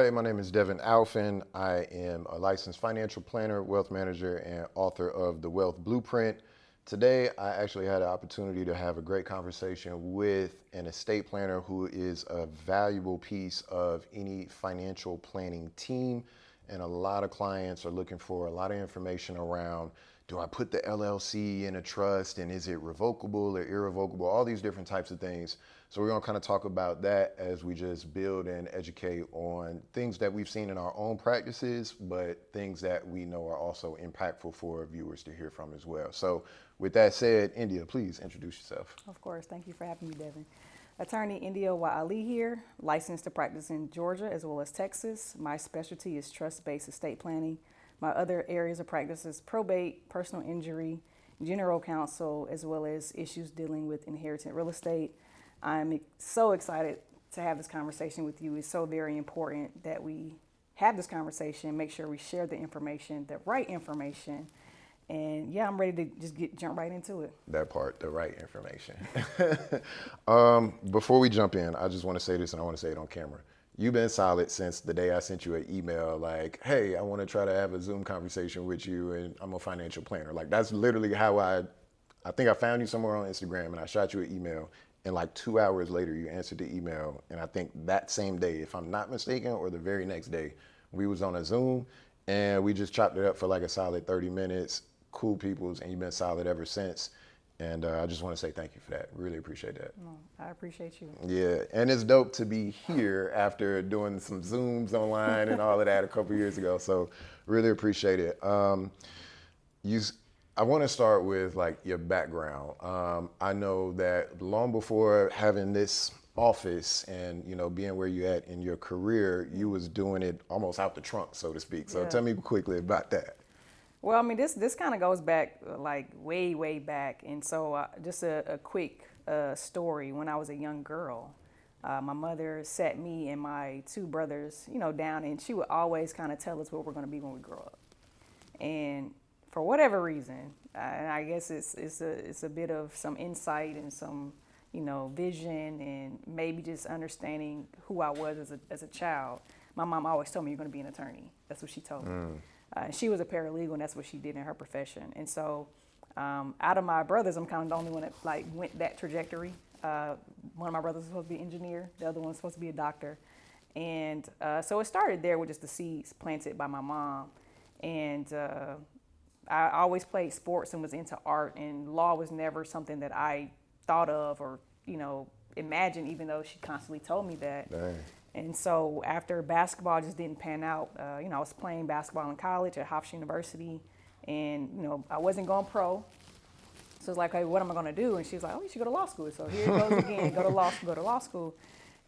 Hi, my name is Devin Alphin. I am a licensed financial planner, wealth manager, and author of The Wealth Blueprint. Today, I actually had an opportunity to have a great conversation with an estate planner who is a valuable piece of any financial planning team. And a lot of clients are looking for a lot of information around, do I put the LLC in a trust, and is it revocable or irrevocable, all these different types of things. So we're gonna kind of talk about that as we just build and educate on things that we've seen in our own practices, but things that we know are also impactful for viewers to hear from as well. So with that said, India, please introduce yourself. Of course. Thank you for having me, Devin. Attorney India Ali here, licensed to practice in Georgia as well as Texas. My specialty is trust-based estate planning. My other areas of practice is probate, personal injury, general counsel, as well as issues dealing with inherited real estate. I'm so excited to have this conversation with you. It's so very important that we have this conversation, make sure we share the information, the right information. And yeah, I'm ready to just jump right into it. That part, the right information. Before we jump in, I just want to say this, and I want to say it on camera. You've been solid since the day I sent you an email like, hey, I want to try to have a Zoom conversation with you, and I'm a financial planner. Like, that's literally how I think I found you somewhere on Instagram, and I shot you an email, and like 2 hours later, you answered the email. And I think that same day, if I'm not mistaken, or the very next day, we was on a Zoom, and we just chopped it up for like a solid 30 minutes. Cool peoples, and you've been solid ever since. And I just want to say thank you for that. Really appreciate that. No, I appreciate you. Yeah, and it's dope to be here after doing some Zooms online and all of that a couple years ago. So really appreciate it. I want to start with like your background. I know that long before having this office and being where you at in your career, you was doing it almost out the trunk, so to speak. So Tell me quickly about that. Well, I mean, this kind of goes back like way back. And so just a quick story. When I was a young girl, my mother sat me and my two brothers, down, and she would always kind of tell us what we're going to be when we grow up. And for whatever reason, and I guess it's a bit of some insight and some, vision and maybe just understanding who I was as a child. My mom always told me, you're going to be an attorney. That's what she told me. She was a paralegal, and that's what she did in her profession. And so out of my brothers, I'm kind of the only one that went that trajectory. One of my brothers was supposed to be an engineer. The other one was supposed to be a doctor. And so it started there with just the seeds planted by my mom. And I always played sports and was into art, and law was never something that I thought of or, imagined, even though she constantly told me that. Dang. And so after basketball just didn't pan out, I was playing basketball in college at Hofstra University, and, I wasn't going pro. So it's like, hey, what am I going to do? And she was like, oh, you should go to law school. So here it goes again, go to law school.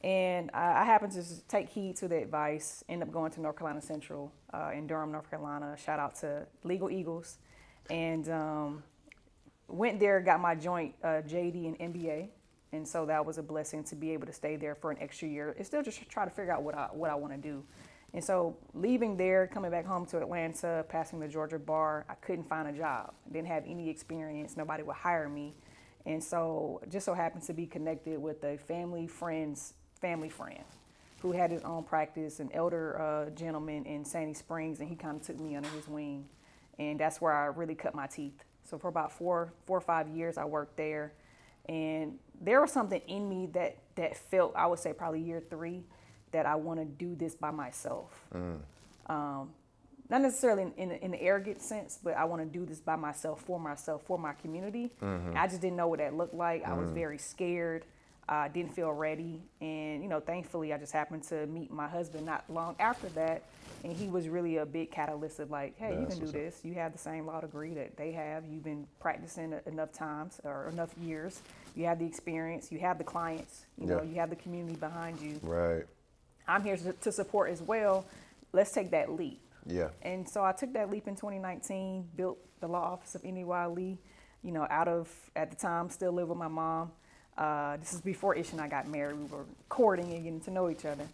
And I happened to just take heed to the advice, end up going to North Carolina Central in Durham, North Carolina. Shout out to Legal Eagles. And went there, got my joint JD and MBA. And so that was a blessing to be able to stay there for an extra year and still just try to figure out what I want to do. And so leaving there, coming back home to Atlanta, passing the Georgia bar, I couldn't find a job. Didn't have any experience. Nobody would hire me. And so just so happened to be connected with a family friend who had his own practice, an elder gentleman in Sandy Springs, and he kind of took me under his wing. And that's where I really cut my teeth. So for about four or 5 years, I worked there. And there was something in me that felt, I would say probably year 3, that I want to do this by myself. Not necessarily in an arrogant sense, but I want to do this by myself, for my community. I just didn't know what that looked like. I was very scared. Didn't feel ready. And, thankfully, I just happened to meet my husband not long after that. And he was really a big catalyst of like, hey, you can do this. You have the same law degree that they have. You've been practicing enough times or enough years. You have the experience. You have the clients. You have the community behind you. Right. I'm here to support as well. Let's take that leap. Yeah. And so I took that leap in 2019, built the law office of India Ali, out of, at the time, still live with my mom. This is before Ish and I got married. We were courting and getting to know each other.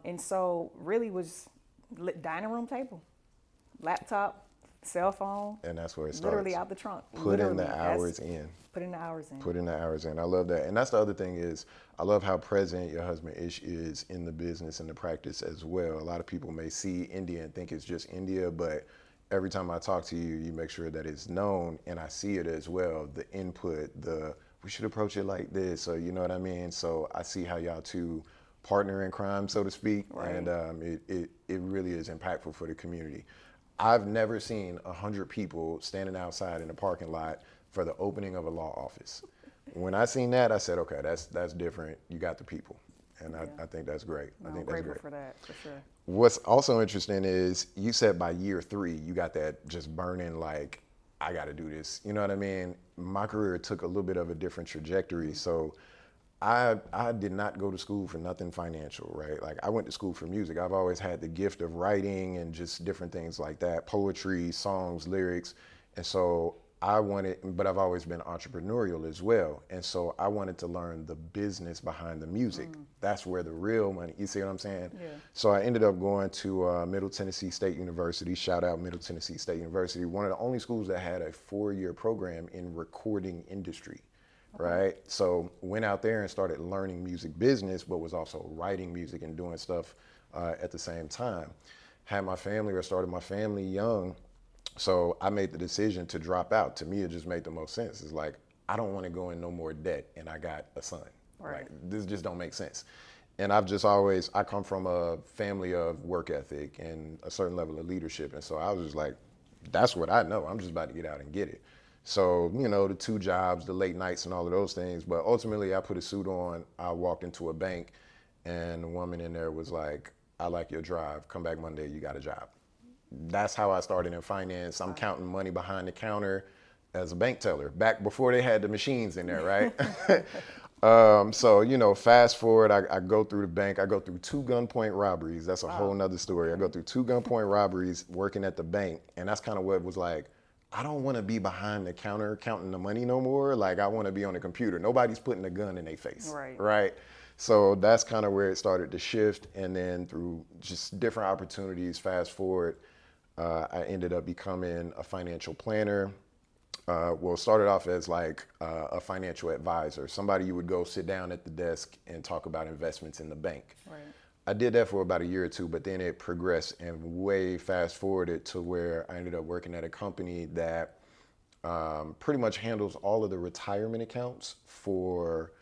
And so really was dining room table, laptop, cell phone, And that's where it starts. literally out the trunk. Put in Literally, the hours in. Put in the hours in. Put in the hours in. I love that. And that's the other thing is, I love how present your husband Ish is in the business and the practice as well. A lot of people may see India and think it's just India, but every time I talk to you, you make sure that it's known, and I see it as well. The input, we should approach it like this, or you know what I mean? So I see how y'all two partner in crime, so to speak, Right. and it really is impactful for the community. I've never seen 100 people standing outside in a parking lot for the opening of a law office. When I seen that, I said, okay, that's different. You got the people, and I think that's great. No, I think I'm that's grateful great. for that, for sure. What's also interesting is you said by year 3, you got that just burning like, I got to do this. You know what I mean? My career took a little bit of a different trajectory. So I did not go to school for nothing financial, right? Like I went to school for music. I've always had the gift of writing and just different things like that, poetry, songs, lyrics. And so but I've always been entrepreneurial as well. And so I wanted to learn the business behind the music. That's where the real money, you see what I'm saying? Yeah. So I ended up going to Middle Tennessee State University, shout out Middle Tennessee State University, one of the only schools that had a 4-year program in recording industry. Right? So went out there and started learning music business, but was also writing music and doing stuff at the same time. Had my family or started my family young. So I made the decision to drop out. To me, it just made the most sense. It's like, I don't want to go in no more debt and I got a son. Right. Like, this just don't make sense. And I come from a family of work ethic and a certain level of leadership. And so I was just like, that's what I know. I'm just about to get out and get it. So, the 2 jobs, the late nights and all of those things. But ultimately, I put a suit on. I walked into a bank and the woman in there was like, I like your drive. Come back Monday, you got a job. That's how I started in finance. I'm counting money behind the counter as a bank teller, back before they had the machines in there, right? So, fast forward, I go through the bank. I go through 2 gunpoint robberies. That's a whole nother story. I go through 2 gunpoint robberies working at the bank. And that's kind of what it was like. I don't want to be behind the counter counting the money no more. Like, I want to be on the computer. Nobody's putting a gun in their face, right? So that's kind of where it started to shift. And then through just different opportunities, fast forward, I ended up becoming a financial planner. Started off as like a financial advisor, somebody you would go sit down at the desk and talk about investments in the bank. Right. I did that for about a year or 2, but then it progressed and way fast forwarded to where I ended up working at a company that pretty much handles all of the retirement accounts for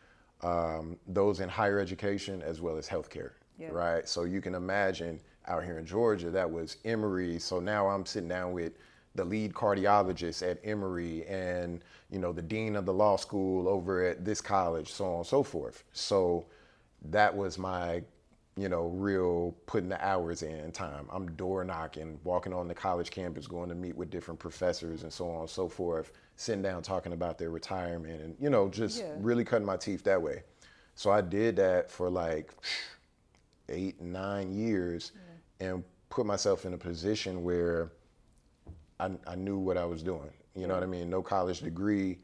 those in higher education as well as healthcare, right? So you can imagine out here in Georgia, that was Emory. So now I'm sitting down with the lead cardiologist at Emory and, the dean of the law school over at this college, so on and so forth. So that was my, real putting the hours in time. I'm door knocking, walking on the college campus, going to meet with different professors and so on and so forth, sitting down talking about their retirement and, just really cutting my teeth that way. So I did that for like 8, 9 years and put myself in a position where I knew what I was doing. You know what I mean? No college degree,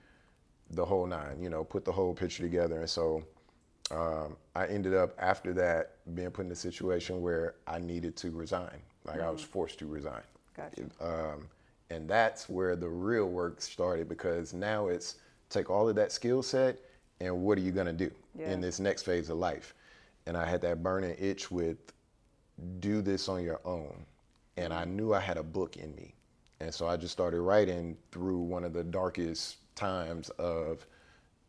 the whole 9, put the whole picture together. And so I ended up, after that, being put in a situation where I needed to resign. Like I was forced to resign. Gotcha. And that's where the real work started, because now it's take all of that skill set and what are you going to do in this next phase of life? And I had that burning itch with do this on your own. And I knew I had a book in me. And so I just started writing through one of the darkest times of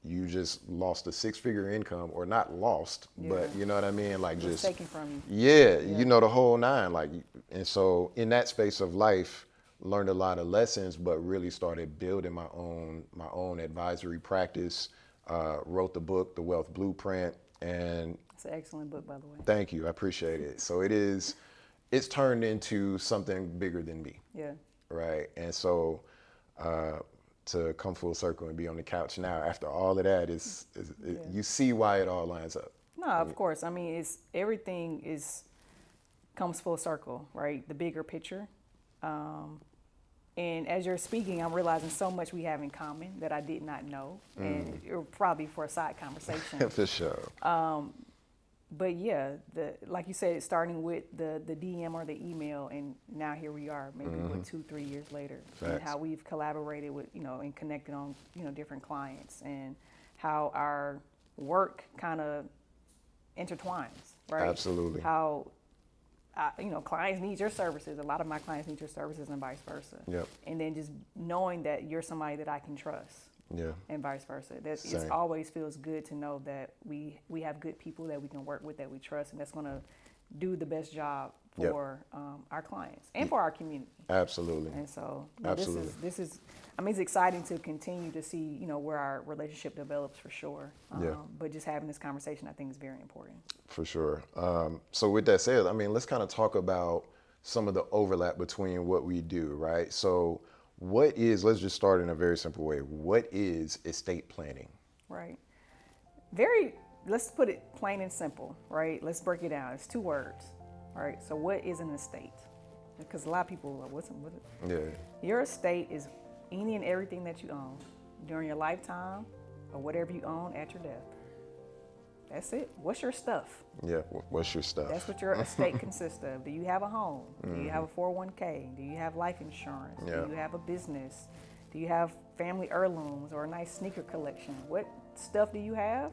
you just lost a 6-figure income, or not lost, but you know what I mean? Like It was just taken from you. Yeah, the whole 9. Like, and so in that space of life, learned a lot of lessons, but really started building my own advisory practice, wrote the book, The Wealth Blueprint, and It's an excellent book, by the way. thank you. I appreciate it. So it's turned into something bigger than me. Yeah. Right. And so to come full circle and be on the couch now after all of that you see why it all lines up. No, of course. I mean, everything comes full circle, right? The bigger picture. And as you're speaking, I'm realizing so much we have in common that I did not know. And it was probably for a side conversation. For sure. But yeah, like you said, starting with the DM or the email, and now here we are, maybe what 2-3 years later, and how we've collaborated with and connected on different clients, and how our work kind of intertwines, right? Absolutely. How clients need your services. A lot of my clients need your services, and vice versa. Yep. And then just knowing that you're somebody that I can trust. Yeah. And vice versa. It always feels good to know that we have good people that we can work with, that we trust, and that's going to do the best job for our clients and for our community. Absolutely. And so Absolutely. this is I mean, it's exciting to continue to see where our relationship develops, for sure. But just having this conversation, I think, is very important. For sure. So with that said, I mean, let's kind of talk about some of the overlap between what we do, right? So let's just start in a very simple way. What is estate planning? Right. Let's put it plain and simple, right? Let's break it down. It's 2 words, right? So what is an estate? Because a lot of people are like, what's it? Yeah. Your estate is any and everything that you own during your lifetime, or whatever you own at your death. That's it. What's your stuff? Yeah. What's your stuff? That's what your estate consists of. Do you have a home? Do you have a 401k? Do you have life insurance? Yeah. Do you have a business? Do you have family heirlooms or a nice sneaker collection? What stuff do you have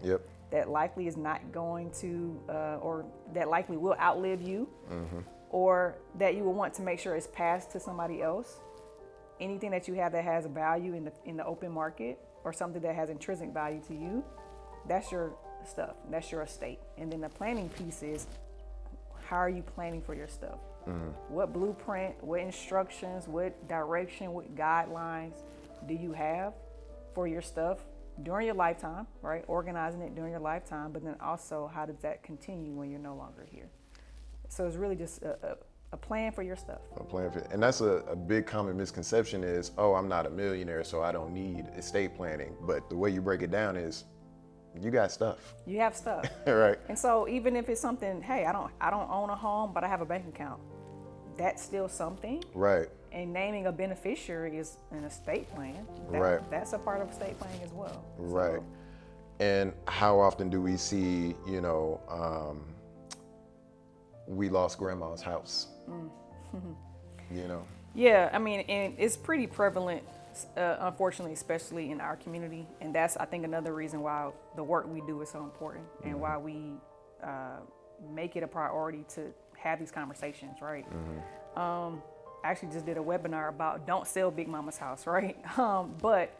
that likely is not going to, or that likely will outlive you, or that you will want to make sure is passed to somebody else? Anything that you have that has a value in the open market, or something that has intrinsic value to you, that's your stuff. That's your estate. And then the planning piece is, how are you planning for your stuff? What blueprint, what instructions, what direction, what guidelines do you have for your stuff during your lifetime, right? Organizing it during your lifetime, but then also, how does that continue when you're no longer here? So it's really just a plan for your stuff. A plan for, and that's a big common misconception is, oh, I'm not a millionaire, so I don't need estate planning. But the way you break it down is, you got stuff. You have stuff. Right. And so even if it's something, hey, I don't own a home, but I have a bank account, that's still something. Right. And naming a beneficiary is an estate plan. Right. That's a part of estate planning as well. Right. So, and how often do we see, we lost grandma's house? Yeah, I mean, and it's pretty prevalent, unfortunately, especially in our community. And that's, I think, another reason why the work we do is so important, and why we make it a priority to have these conversations, right? I actually just did a webinar about don't sell Big Mama's house, right? But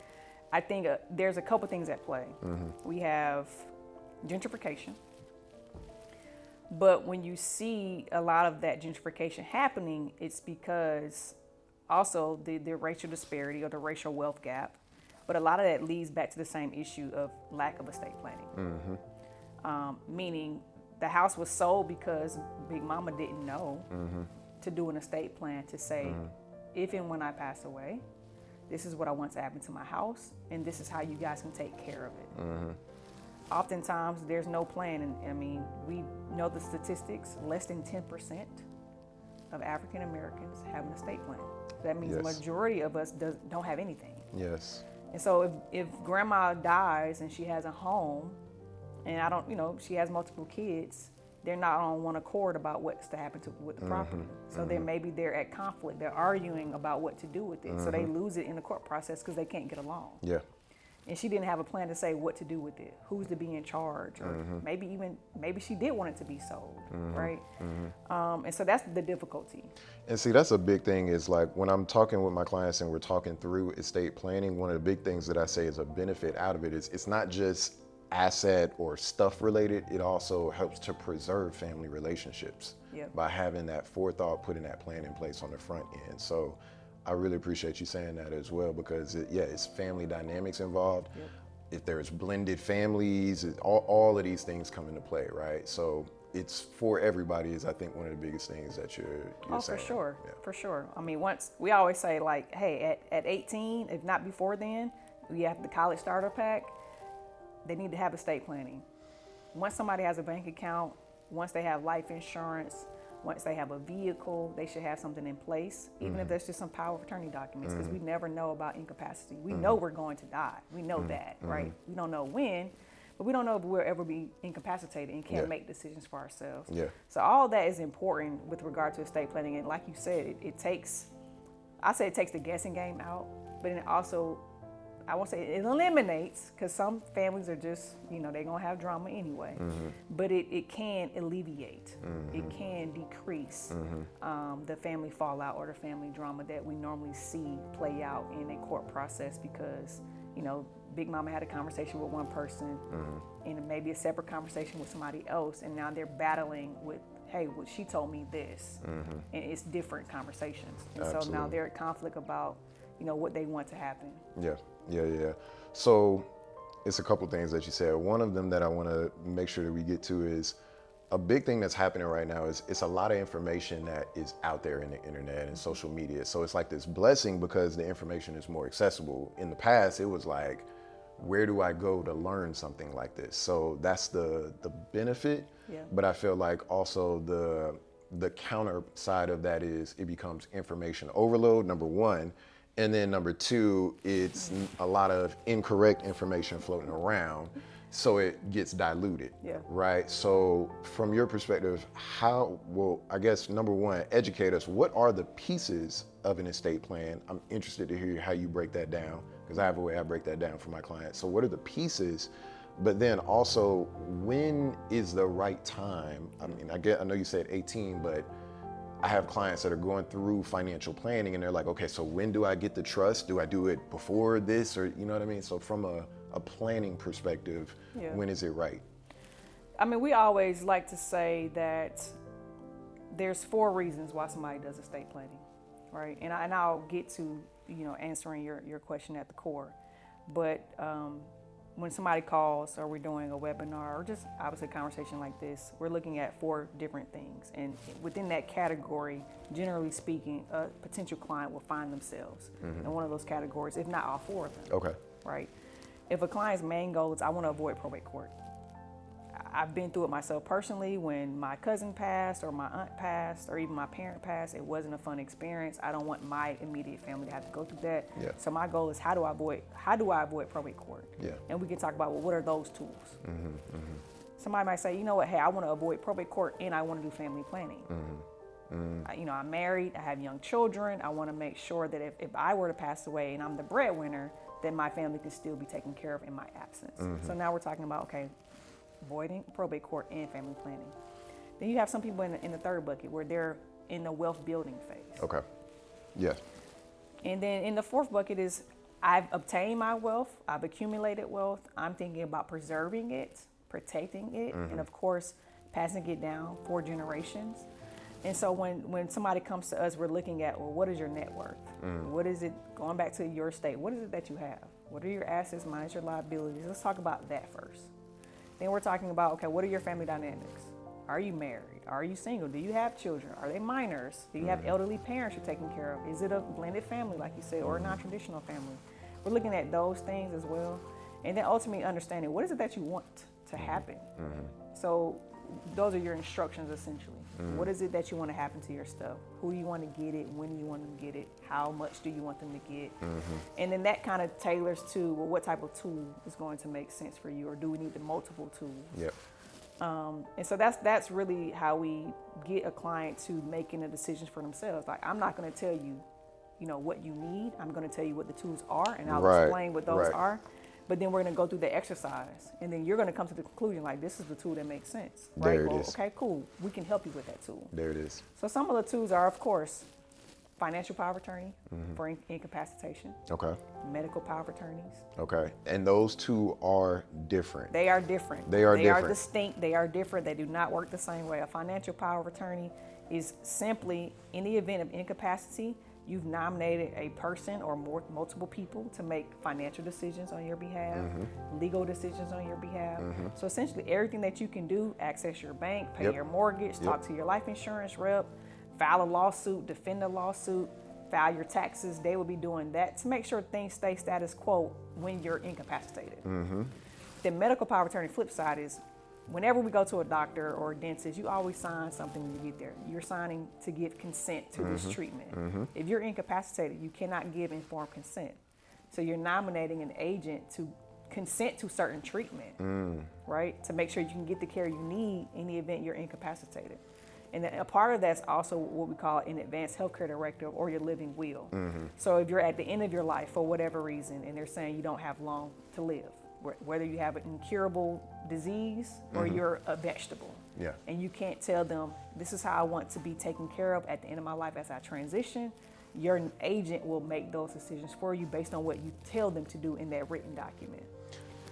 I think there's a couple things at play. We have gentrification. But when you see a lot of that gentrification happening, it's because also the racial disparity or the racial wealth gap. But a lot of that leads back to the same issue of lack of estate planning. Meaning the house was sold because Big Mama didn't know to do an estate plan to say, if and when I pass away, this is what I want to happen to my house, and this is how you guys can take care of it. Oftentimes, there's no plan. And I mean, we know the statistics, less than 10% of African Americans have an estate plan. That means the majority of us don't have anything. Yes. And so if grandma dies and she has a home, and she has multiple kids, they're not on one accord about what's to happen with the property. So then maybe they're at conflict. They're arguing about what to do with it. So they lose it in the court process because they can't get along. Yeah. And she didn't have a plan to say what to do with it, who's to be in charge, or maybe she did want it to be sold, right? And so that's the difficulty. And see, that's a big thing is like when I'm talking with my clients and we're talking through estate planning, one of the big things that I say is a benefit out of it is it's not just asset or stuff related, it also helps to preserve family relationships by having that forethought, putting that plan in place on the front end. So I really appreciate you saying that as well, because it's family dynamics involved. If there's blended families, all of these things come into play, right? So it's for everybody is, I think, one of the biggest things that you're saying. For sure, for sure. I mean, once we always say like, hey, at 18, if not before then, we have the college starter pack. They need to have estate planning. Once somebody has a bank account, once they have life insurance, once they have a vehicle, they should have something in place, even if there's just some power of attorney documents, because we never know about incapacity. We know we're going to die. We know that, right? We don't know when, but we don't know if we'll ever be incapacitated and can't Yeah. make decisions for ourselves. Yeah. So all that is important with regard to estate planning. And like you said, it takes the guessing game out, but it also, I won't say it eliminates, because some families are just, they're going to have drama anyway. But it can alleviate, it can decrease the family fallout or the family drama that we normally see play out in a court process because, Big Mama had a conversation with one person and maybe a separate conversation with somebody else, and now they're battling with, hey, well, she told me this, and it's different conversations. And so now they're at conflict about, what they want to happen. Yeah. So it's a couple things that you said. One of them that I want to make sure that we get to is a big thing that's happening right now is it's a lot of information that is out there in the internet and social media. So it's like this blessing because the information is more accessible. In the past, it was like, where do I go to learn something like this? So that's the benefit. Yeah. But I feel like also the counter side of that is it becomes information overload, number one. And then number two, it's a lot of incorrect information floating around, so it gets diluted, Yeah. right? So from your perspective, I guess number one, educate us. What are the pieces of an estate plan? I'm interested to hear how you break that down, because I have a way I break that down for my clients. So what are the pieces? But then also, when is the right time? I mean, I know you said 18, but I have clients that are going through financial planning and they're like, okay, so when do I get the trust? Do I do it before this, or you know what I mean? So from a planning perspective, Yeah. when is it right? I mean, we always like to say that there's 4 reasons why somebody does estate planning, right? And I'll get to, answering your question at the core. But when somebody calls or we're doing a webinar or just obviously a conversation like this, we're looking at 4 different things. And within that category, generally speaking, a potential client will find themselves in one of those categories, if not all 4 of them. Okay. Right? If a client's main goal is, I want to avoid probate court. I've been through it myself personally. When my cousin passed or my aunt passed or even my parent passed, it wasn't a fun experience. I don't want my immediate family to have to go through that. Yeah. So my goal is, how do I avoid probate court? Yeah. And we can talk about, well, what are those tools? Somebody might say, you know what, hey, I want to avoid probate court and I want to do family planning. I'm married, I have young children. I want to make sure that if I were to pass away and I'm the breadwinner, that my family can still be taken care of in my absence. So now we're talking about, okay, avoiding probate court and family planning. Then you have some people in the third bucket where they're in the wealth building phase. Okay. Yes. And then in the fourth bucket is, I've obtained my wealth, I've accumulated wealth, I'm thinking about preserving it, protecting it, and of course, passing it down 4 generations. And so when somebody comes to us, we're looking at, well, what is your net worth? What is it, going back to your estate, what is it that you have? What are your assets minus your liabilities? Let's talk about that first. Then we're talking about, okay, what are your family dynamics? Are you married? Are you single? Do you have children? Are they minors? Do you have elderly parents you're taking care of? Is it a blended family, like you said, or a non-traditional family? We're looking at those things as well. And then ultimately understanding, what is it that you want to happen? So those are your instructions, essentially. What is it that you want to happen to your stuff? Who do you want to get it? When do you want them to get it? How much do you want them to get? And then that kind of tailors to, well, what type of tool is going to make sense for you, or do we need the multiple tools? Yep. And so that's really how we get a client to making the decisions for themselves. Like, I'm not going to tell you, what you need. I'm going to tell you what the tools are, and I'll explain what those are. But then we're going to go through the exercise, and then you're going to come to the conclusion, like, this is the tool that makes sense, right? There it is. Okay, cool. We can help you with that tool. There it is. So some of the tools are, of course, financial power of attorney for incapacitation. Okay. Medical power of attorneys. Okay. And those 2 are different. They are different. They are They different. are distinct. They are different. They do not work the same way. A financial power of attorney is simply, in the event of incapacity, you've nominated a person or multiple people to make financial decisions on your behalf, legal decisions on your behalf. So essentially everything that you can do, access your bank, pay your mortgage, talk to your life insurance rep, file a lawsuit, defend a lawsuit, file your taxes, they will be doing that to make sure things stay status quo when you're incapacitated. The medical power of attorney flip side is, whenever we go to a doctor or a dentist, you always sign something when you get there. You're signing to give consent to this treatment. If you're incapacitated, you cannot give informed consent. So you're nominating an agent to consent to certain treatment, right? To make sure you can get the care you need in the event you're incapacitated. And a part of that's also what we call an advanced healthcare directive or your living will. So if you're at the end of your life for whatever reason, and they're saying you don't have long to live, whether you have an incurable disease or you're a vegetable, and you can't tell them, this is how I want to be taken care of at the end of my life as I transition, your agent will make those decisions for you based on what you tell them to do in that written document.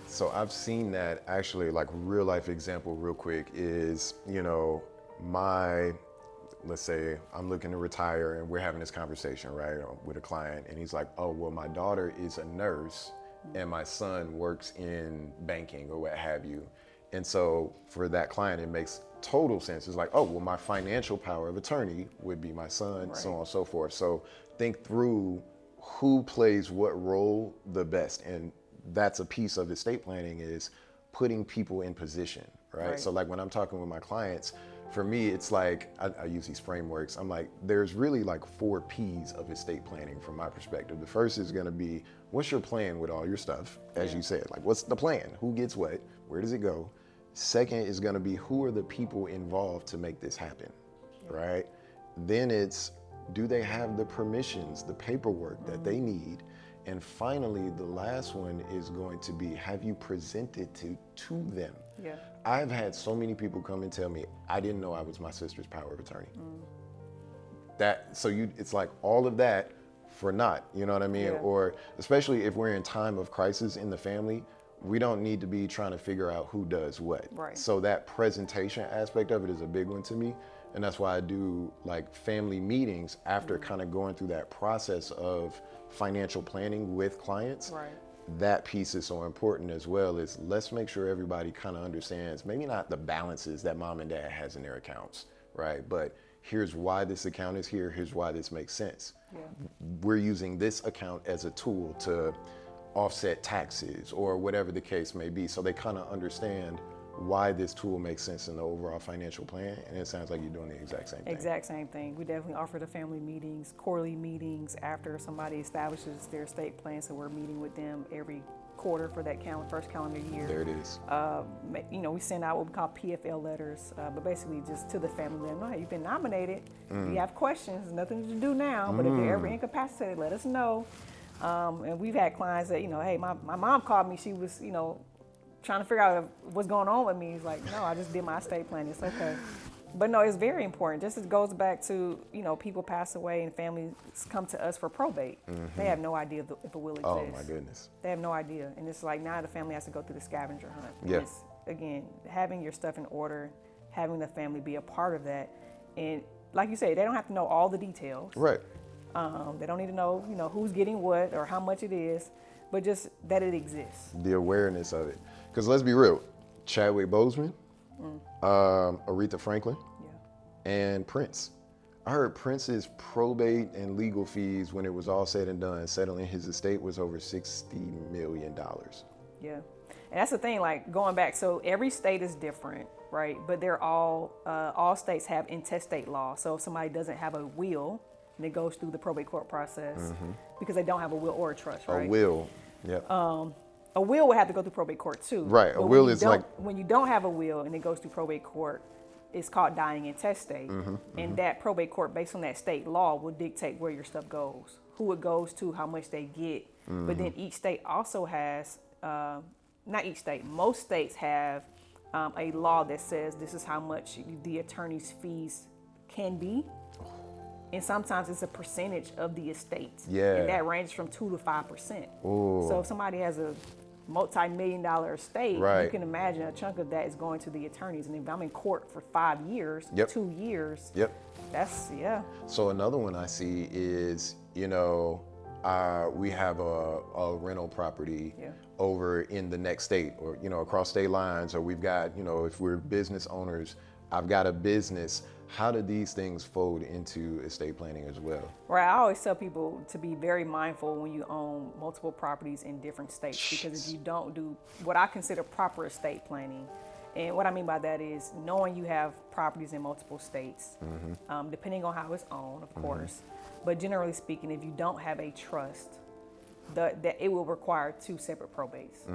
So I've seen that actually, like real life example real quick is, let's say I'm looking to retire and we're having this conversation, right, with a client, and he's like, oh, well, my daughter is a nurse and my son works in banking or what have you. And so for that client, it makes total sense. It's like, oh, well, my financial power of attorney would be my son, so on and so forth. So think through who plays what role the best. And that's a piece of estate planning, is putting people in position, right? So like when I'm talking with my clients, for me, it's like, I use these frameworks. I'm like, there's really like 4 P's of estate planning from my perspective. The first is gonna be, what's your plan with all your stuff? As you said, like, what's the plan? Who gets what? Where does it go? Second is gonna be, who are the people involved to make this happen, right? Then it's, do they have the permissions, the paperwork that they need? And finally, the last one is going to be, have you presented to them? I've had so many people come and tell me, I didn't know I was my sister's power of attorney. It's like all of that for naught, you know what I mean? Or especially if we're in time of crisis in the family, we don't need to be trying to figure out who does what. So that presentation aspect of it is a big one to me. And that's why I do like family meetings after kind of going through that process of financial planning with clients. That piece is so important as well. Is let's make sure everybody kind of understands, maybe not the balances that mom and dad has in their accounts, right? But here's why this account is here. Here's why this makes sense. We're using this account as a tool to offset taxes or whatever the case may be. So they kind of understand why this tool makes sense in the overall financial plan. And it sounds like you're doing the exact same thing. Exact same thing. We definitely offer the family meetings, quarterly meetings after somebody establishes their estate plan. So we're meeting with them every quarter for that first calendar year. There it is. We send out what we call PFL letters, but basically just to the family. Let them know, hey, you've been nominated. If you have questions, there's nothing to do now, but if you're ever incapacitated, let us know. And we've had clients that, hey, my mom called me. She was, trying to figure out what's going on with me. He's like, no, I just did my estate plan. It's okay. But no, it's very important. Just it goes back to, people pass away and families come to us for probate. They have no idea if a will exists. Oh my goodness. They have no idea. And it's like now the family has to go through the scavenger hunt. It's, again, having your stuff in order, having the family be a part of that. And like you say, they don't have to know all the details. Right. They don't need to know, who's getting what or how much it is, but just that it exists. The awareness of it. Because let's be real, Chadwick Boseman, Aretha Franklin, and Prince. I heard Prince's probate and legal fees when it was all said and done, settling his estate, was over $60 million. Yeah. And that's the thing, like going back, so every state is different, right? But they're all states have intestate law. So if somebody doesn't have a will, and it goes through the probate court process because they don't have a will or a trust, right? A will, yeah. A will would have to go through probate court too. Right, a will is like... When you don't have a will and it goes through probate court, it's called dying intestate. And that probate court, based on that state law, will dictate where your stuff goes, who it goes to, how much they get. But then each state also has, not each state, most states have a law that says this is how much the attorney's fees can be. And sometimes it's a percentage of the estate. And that ranges from 2 to 5%. So if somebody has a multi-million-dollar estate, you can imagine a chunk of that is going to the attorneys. And if I'm in court for 5 years, 2 years, that's, So another one I see is, we have a rental property over in the next state or, across state lines, or we've got, if we're business owners, I've got a business. How do these things fold into estate planning as well? Right, I always tell people to be very mindful when you own multiple properties in different states, because if you don't do what I consider proper estate planning, and what I mean by that is knowing you have properties in multiple states, depending on how it's owned, of course, but generally speaking, if you don't have a trust, that it will require 2 separate probates.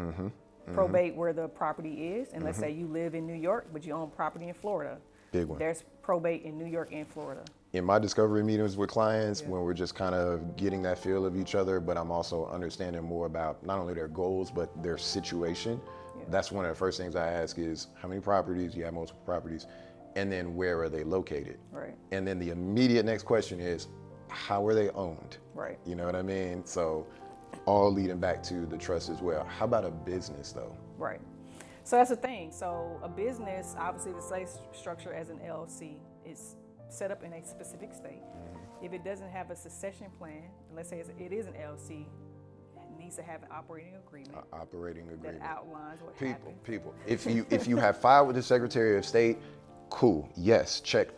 Probate where the property is, and let's say you live in New York, but you own property in Florida. Big one. There's probate in New York and Florida. In my discovery meetings with clients, when we're just kind of getting that feel of each other, but I'm also understanding more about not only their goals, but their situation. That's one of the first things I ask is, how many properties? You have multiple properties. And then where are they located? Right. And then the immediate next question is, how are they owned? Right. You know what I mean? So all leading back to the trust as well. How about a business though? Right. So that's the thing. So a business, obviously the same structure as an LLC, is set up in a specific state. If it doesn't have a succession plan, and let's say it is an LLC, it needs to have an operating agreement. That outlines what happened. People. If you have filed with the Secretary of State, cool. Yes, check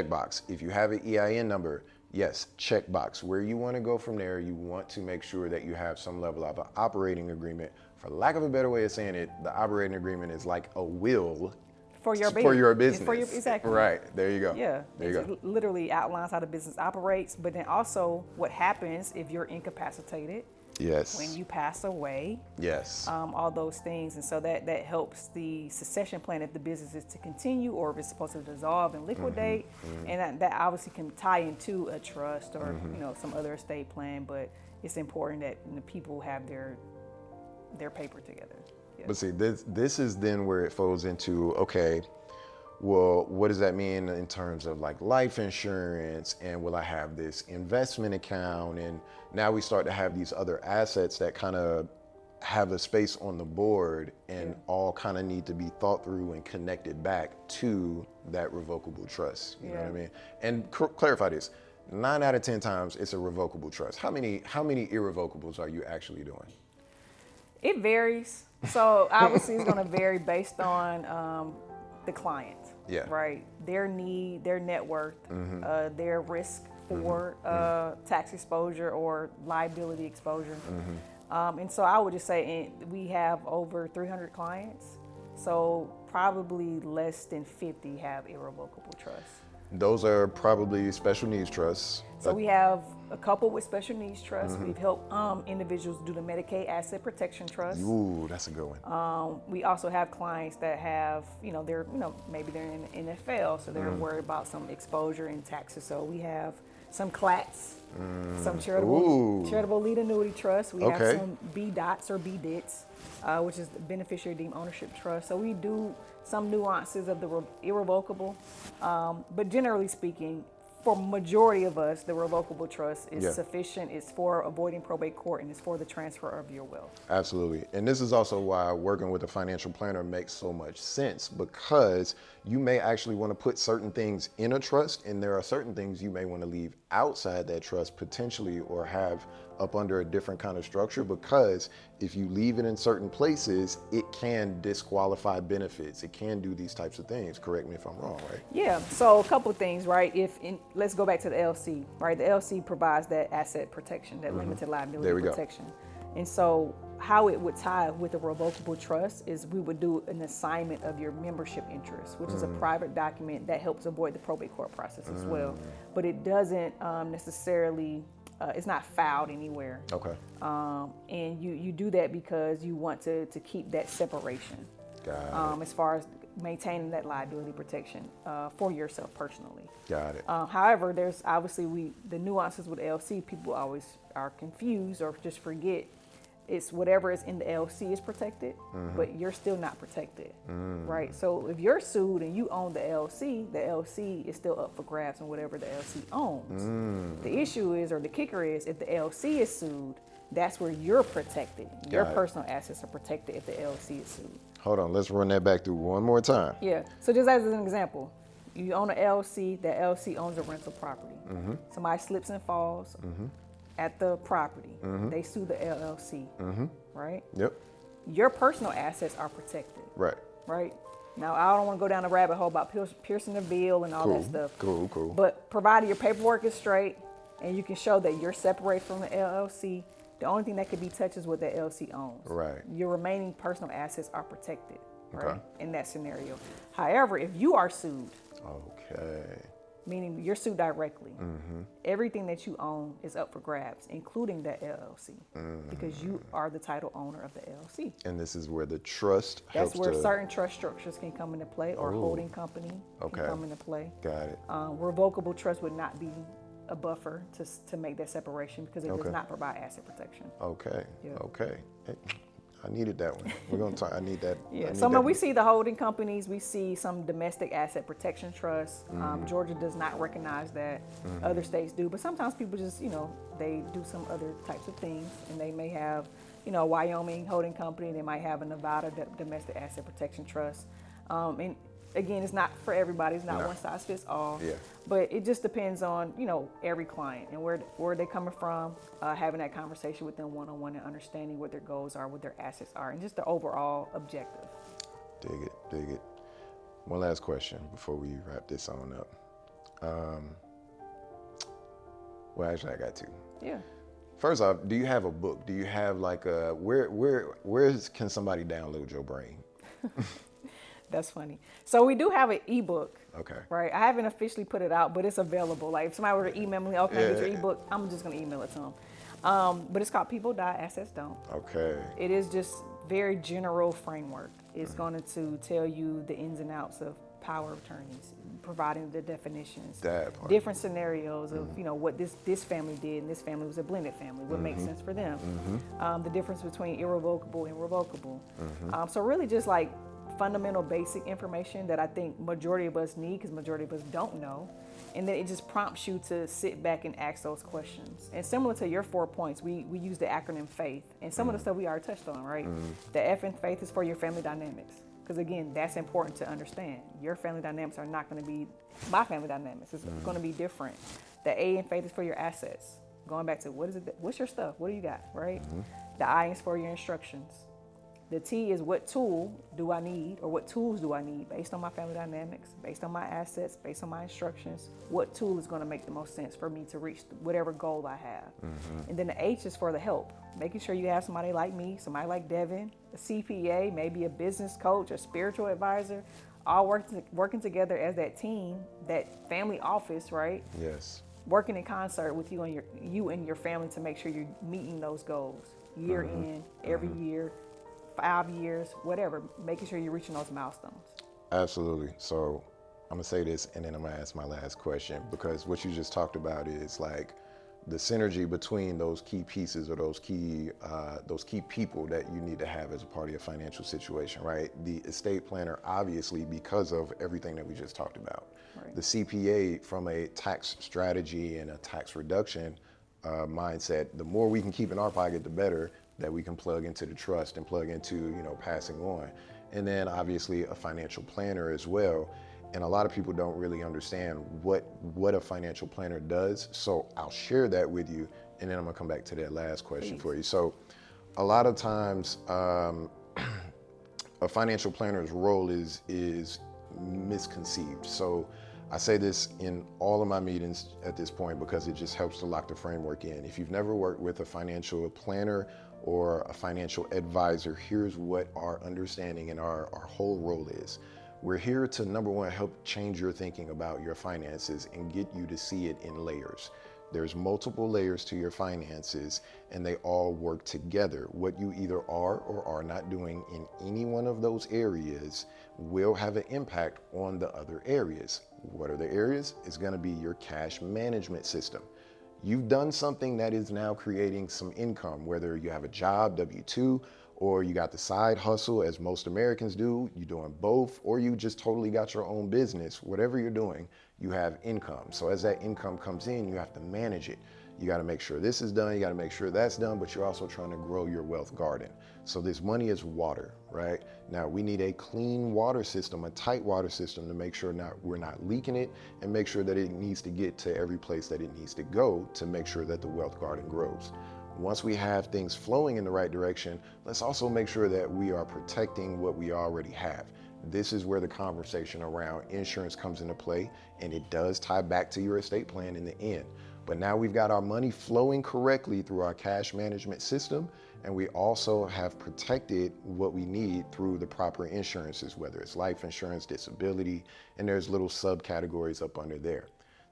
box. If you have an EIN number, yes, check box. Where you want to go from there, you want to make sure that you have some level of an operating agreement. For lack of a better way of saying it, the operating agreement is like a will for your business. Exactly. Right. There you go. Yeah. There you go. It literally outlines how the business operates, but then also what happens if you're incapacitated. Yes. When you pass away. Yes. All those things. And so that helps the succession plan if the business is to continue or if it's supposed to dissolve and liquidate. And that obviously can tie into a trust or some other estate plan, but it's important that the people have their paper together. Yeah. But see, this is then where it falls into, okay, well, what does that mean in terms of like life insurance, and will I have this investment account? And now we start to have these other assets that kind of have a space on the board and all kind of need to be thought through and connected back to that revocable trust. You know what I mean? And clarify this, 9 out of 10 times it's a revocable trust. How many irrevocables are you actually doing? It varies. So obviously it's going to vary based on the client, right? Their need, their net worth, their risk for tax exposure or liability exposure. And so I would just say we have over 300 clients. So probably less than 50 have irrevocable trusts. Those are probably special needs trusts. So we have a couple with special needs trusts. We've helped individuals do the Medicaid Asset Protection Trust. Ooh, that's a good one. We also have clients that have, they're, maybe they're in the NFL, so they're worried about some exposure in taxes. So we have some CLATs, some charitable lead annuity trusts. We have some BDOTs or BDITs, which is the Beneficiary Deemed Ownership Trust. So we do some nuances of the irrevocable, but generally speaking, for majority of us, the revocable trust is sufficient. It's for avoiding probate court and it's for the transfer of your wealth. Absolutely. And this is also why working with a financial planner makes so much sense, because you may actually want to put certain things in a trust, and there are certain things you may want to leave outside that trust potentially, or have up under a different kind of structure, because if you leave it in certain places, it can disqualify benefits. It can do these types of things. Correct me if I'm wrong, right? Yeah, so a couple of things, right? Let's go back to the LLC, right? The LLC provides that asset protection, that limited liability protection. And so how it would tie with a revocable trust is we would do an assignment of your membership interest, which is a private document that helps avoid the probate court process as well. But it doesn't necessarily, it's not filed anywhere. Okay. And you do that because you want to keep that separation. Got it. As far as maintaining that liability protection for yourself personally. Got it. However, there's obviously the nuances with LLC. People always are confused or just forget. It's whatever is in the LLC is protected, but you're still not protected, right? So if you're sued and you own the LLC is still up for grabs on whatever the LLC owns. The issue is, or the kicker is, if the LLC is sued, that's where you're protected. Your personal assets are protected if the LLC is sued. Hold on, let's run that back through one more time. Yeah, so just as an example, you own an LLC, that LLC owns a rental property. Somebody slips and falls at the property. They sue the LLC, right? Yep. Your personal assets are protected. Right. Right? Now, I don't want to go down the rabbit hole about piercing the bill and all that stuff. Cool. But provided your paperwork is straight and you can show that you're separated from the LLC, the only thing that could be touched is what the LLC owns. Right. Your remaining personal assets are protected, right? Okay. In that scenario. However, if you are sued, meaning you're sued directly. Everything that you own is up for grabs, including the LLC, because you are the title owner of the LLC. And this is where the trust helps That's where to... certain trust structures can come into play, or holding company Okay. can come into play. Got it. Revocable trust would not be a buffer to make that separation because it Okay. does not provide asset protection. Okay. Yeah. Okay. Hey, I needed that one. We're going to talk. I need that. I Yeah, need so that. we see the holding companies, we see some domestic asset protection trusts. Georgia does not recognize that. Other states do, but sometimes people just, they do some other types of things, and they may have, Wyoming holding company, they might have a Nevada domestic asset protection trust. And again, it's not for everybody, it's not No. one size fits all. Yeah. But it just depends on, every client and where they're coming from, having that conversation with them one-on-one and understanding what their goals are, what their assets are, and just the overall objective. Dig it. Dig it. One last question before we wrap this on up. Well, actually, I got two. Yeah. First off, do you have a book? Do you have like a where can somebody download your brain? That's funny. So we do have an ebook. Okay. Right. I haven't officially put it out, but it's available. Like if somebody were to email me, okay, get your Yeah. ebook, I'm just gonna email it to them. But it's called People Die, Assets Don't. Okay. It is just very general framework. It's going to tell you the ins and outs of power of attorneys, providing the definitions, That part. different scenarios of what this family did, and this family was a blended family. What makes sense for them? The difference between irrevocable and revocable. So really just like fundamental basic information that I think majority of us need because majority of us don't know. And then it just prompts you to sit back and ask those questions. And similar to your 4 points, we use the acronym FAITH. And some of the stuff we already touched on, right? The F in FAITH is for your family dynamics. Because again, that's important to understand. Your family dynamics are not going to be my family dynamics. It's going to be different. The A in FAITH is for your assets. Going back to what's your stuff? What do you got, right? The I is for your instructions. The T is what tool do I need, or what tools do I need based on my family dynamics, based on my assets, based on my instructions. What tool is going to make the most sense for me to reach whatever goal I have? And then the H is for the help, making sure you have somebody like me, somebody like Devin, a CPA, maybe a business coach, a spiritual advisor, all working together as that team, that family office, right? Yes. Working in concert with you and your family to make sure you're meeting those goals year in, every year. 5 years, whatever, making sure you're reaching those milestones. Absolutely. So I'm gonna say this and then I'm gonna ask my last question, because what you just talked about is like the synergy between those key pieces or those key people that you need to have as a part of your financial situation, right? The estate planner, obviously, because of everything that we just talked about. Right. The CPA, from a tax strategy and a tax reduction mindset, the more we can keep in our pocket, the better that we can plug into the trust and plug into, passing on. And then obviously a financial planner as well. And a lot of people don't really understand what a financial planner does. So I'll share that with you, and then I'm gonna come back to that last question for you. So a lot of times, a financial planner's role is misconceived. So I say this in all of my meetings at this point because it just helps to lock the framework in. If you've never worked with a financial planner or a financial advisor, here's what our understanding and our whole role is. We're here to, number one, help change your thinking about your finances and get you to see it in layers. There's multiple layers to your finances and they all work together. What you either are or are not doing in any one of those areas will have an impact on the other areas. What are the areas? It's gonna be your cash management system. You've done something that is now creating some income, whether you have a job, W-2, or you got the side hustle, as most Americans do, you're doing both, or you just totally got your own business. Whatever you're doing, you have income. So as that income comes in, you have to manage it. You gotta make sure this is done, you gotta make sure that's done, but you're also trying to grow your wealth garden. So this money is water, right? Now we need a clean water system, a tight water system, to make sure we're not leaking it, and make sure that it needs to get to every place that it needs to go to make sure that the wealth garden grows. Once we have things flowing in the right direction, let's also make sure that we are protecting what we already have. This is where the conversation around insurance comes into play, and it does tie back to your estate plan in the end. But now we've got our money flowing correctly through our cash management system, and we also have protected what we need through the proper insurances, whether it's life insurance, disability, and there's little subcategories up under there.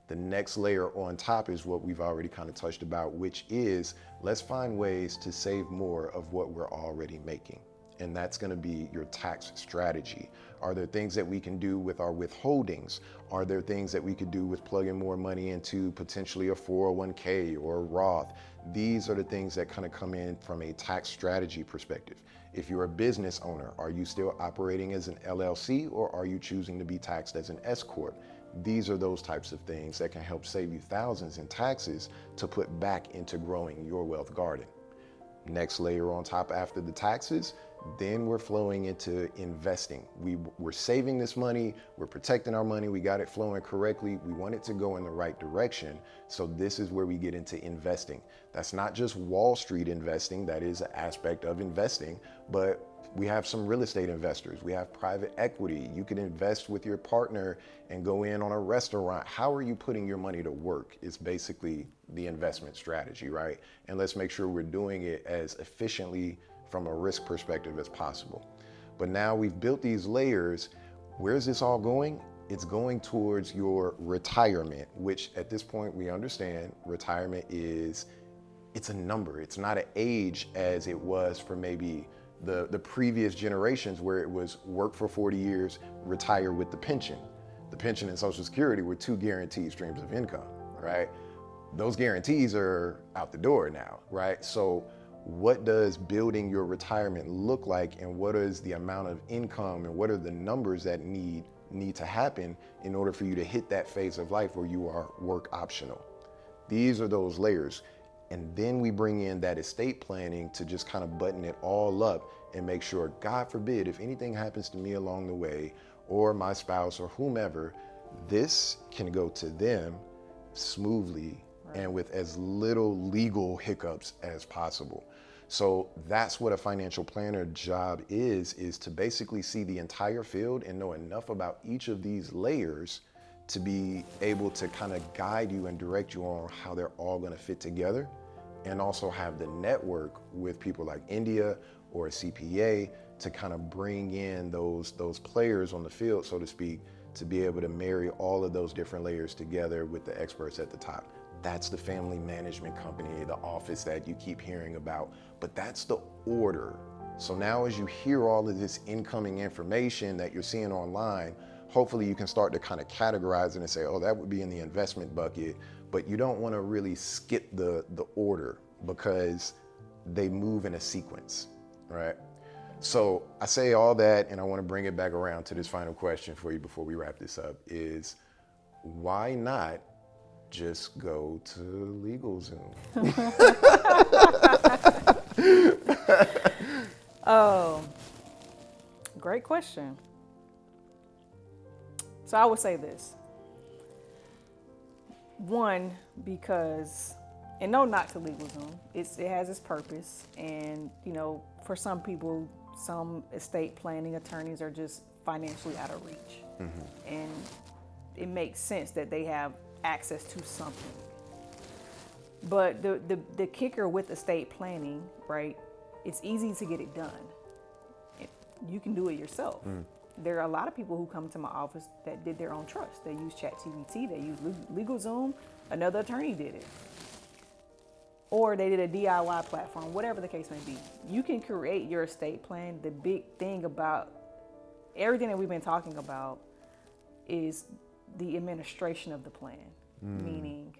The next layer on top is what we've already kind of touched about, which is let's find ways to save more of what we're already making. And that's going to be your tax strategy. Are there things that we can do with our withholdings? Are there things that we could do with plugging more money into potentially a 401k or a Roth? These are the things that kind of come in from a tax strategy perspective. If you're a business owner, are you still operating as an LLC or are you choosing to be taxed as an S Corp? These are those types of things that can help save you thousands in taxes to put back into growing your wealth garden. Next layer on top after the taxes, then we're flowing into investing. We're saving this money, we're protecting our money, we got it flowing correctly, we want it to go in the right direction. So this is where we get into investing. That's not just Wall Street investing, that is an aspect of investing, but we have some real estate investors, we have private equity. You can invest with your partner and go in on a restaurant. How are you putting your money to work is basically the investment strategy, right? And let's make sure we're doing it as efficiently from a risk perspective as possible. But now we've built these layers. Where's this all going? It's going towards your retirement, which at this point we understand retirement it's a number. It's not an age as it was for maybe the previous generations where it was work for 40 years, retire with the pension. The pension and Social Security were two guaranteed streams of income, right? Those guarantees are out the door now, right? So what does building your retirement look like, and what is the amount of income, and what are the numbers that need to happen in order for you to hit that phase of life where you are work optional? These are those layers. And then we bring in that estate planning to just kind of button it all up and make sure, God forbid, if anything happens to me along the way or my spouse or whomever, this can go to them smoothly and with as little legal hiccups as possible. So that's what a financial planner job is to basically see the entire field and know enough about each of these layers to be able to kind of guide you and direct you on how they're all going to fit together, and also have the network with people like India or a CPA to kind of bring in those players on the field, so to speak, to be able to marry all of those different layers together with the experts at the top. That's the family management company, the office that you keep hearing about, but that's the order. So now as you hear all of this incoming information that you're seeing online, hopefully you can start to kind of categorize it and say, oh, that would be in the investment bucket, but you don't want to really skip the order because they move in a sequence, right? So I say all that, and I want to bring it back around to this final question for you before we wrap this up, is why not just go to LegalZoom? Oh, great question. So I would say this. One, because, and no knock to LegalZoom, it has its purpose. And, you know, for some people, some estate planning attorneys are just financially out of reach. Mm-hmm. And it makes sense that they have access to something. But the kicker with estate planning, right, it's easy to get it done. You can do it yourself. Mm. There are a lot of people who come to my office that did their own trust. They use ChatGPT, they use LegalZoom, another attorney did it. Or they did a DIY platform, whatever the case may be. You can create your estate plan. The big thing about everything that we've been talking about is the administration of the plan. Meaning,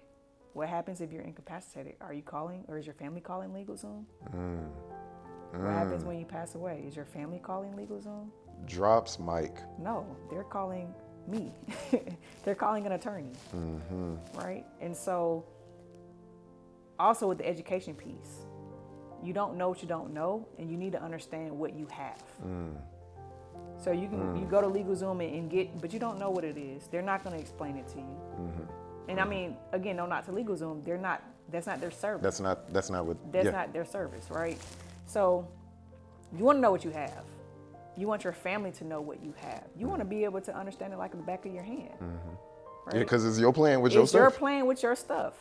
what happens if you're incapacitated? Are you calling, or is your family calling LegalZoom? What happens when you pass away? Is your family calling LegalZoom? Drops mic. No, they're calling me. They're calling an attorney, right? And so, also with the education piece, you don't know what you don't know, and you need to understand what you have. So you can you go to LegalZoom and get, but you don't know what it is. They're not going to explain it to you. And I mean, again, no, not to LegalZoom. That's not their service. That's not their service, right? So you want to know what you have. You want your family to know what you have. You want to be able to understand it like in the back of your hand. Right? Yeah, because it's your plan with your stuff. It's your plan with your stuff.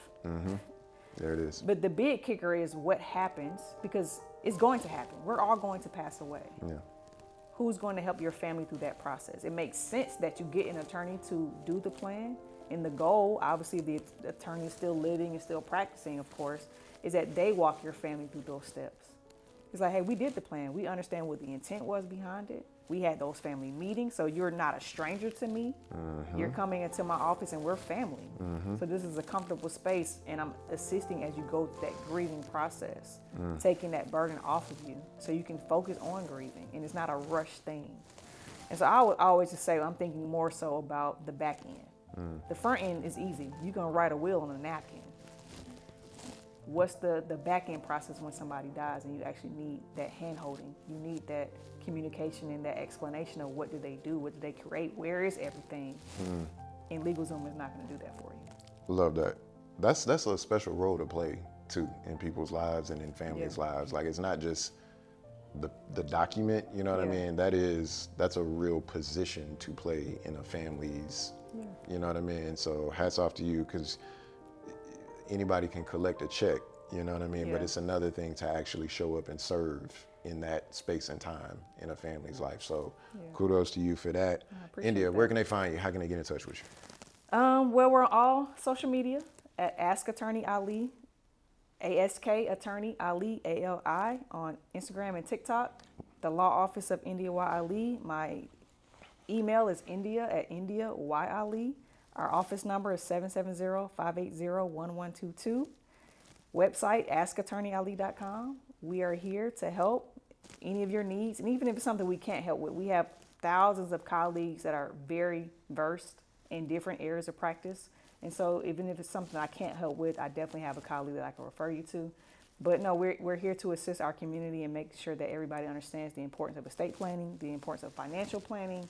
There it is. But the big kicker is what happens, because it's going to happen. We're all going to pass away. Yeah. Who's going to help your family through that process? It makes sense that you get an attorney to do the plan, And the goal, obviously, if the attorney is still living and still practicing, of course, is that they walk your family through those steps. It's like, hey, we did the plan. We understand what the intent was behind it. We had those family meetings, so you're not a stranger to me. You're coming into my office and we're family. So this is a comfortable space, and I'm assisting as you go through that grieving process, taking that burden off of you so you can focus on grieving, and it's not a rush thing. And so I would always just say I'm thinking more so about the back end. The front end is easy. You can write a will on a napkin. What's the back end process when somebody dies and you actually need that hand holding? You need that communication and that explanation of what did they do, what did they create, where is everything? And LegalZoom is not going to do that for you. Love that. That's a special role to play too in people's lives and in families' lives. Like, it's not just the document, you know what I mean? That's a real position to play in a family's, you know what I mean? So hats off to you, because anybody can collect a check, you know what I mean? But it's another thing to actually show up and serve in that space and time in a family's life. So kudos to you for that. India, where can they find you? How can they get in touch with you? Well, we're on all social media at Ask Attorney Ali, ASK Attorney Ali, ALI, on Instagram and TikTok. The Law Office of India Y Ali. My email is india@indiayali. Our office number is 770-580-1122. Website, askattorneyali.com. We are here to help any of your needs. And even if it's something we can't help with, we have thousands of colleagues that are very versed in different areas of practice. And so even if it's something I can't help with, I definitely have a colleague that I can refer you to. But no, we're here to assist our community and make sure that everybody understands the importance of estate planning, the importance of financial planning,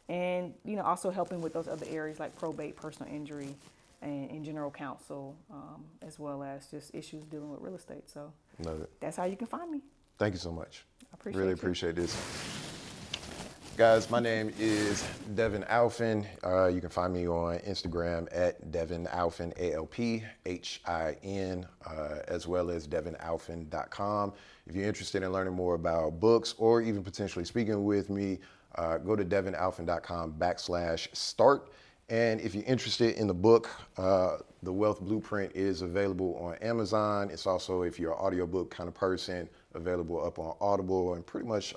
and also helping with those other areas like probate, personal injury, and general counsel, as well as just issues dealing with real estate. So Love it. That's how you can find me. Thank you so much. I appreciate Really appreciate this. Guys, my name is Devin Alphin. You can find me on Instagram at Devin Alphin, ALPHIN, as well as devinalphin.com. If you're interested in learning more about books or even potentially speaking with me, go to devinalphin.com/start. And if you're interested in the book, The Wealth Blueprint is available on Amazon. It's also, if you're an audiobook kind of person, available up on Audible and pretty much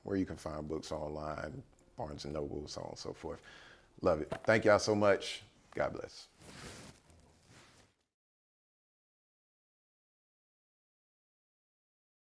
where you can find books online, Barnes & Noble, so on and so forth. Love it. Thank y'all so much. God bless.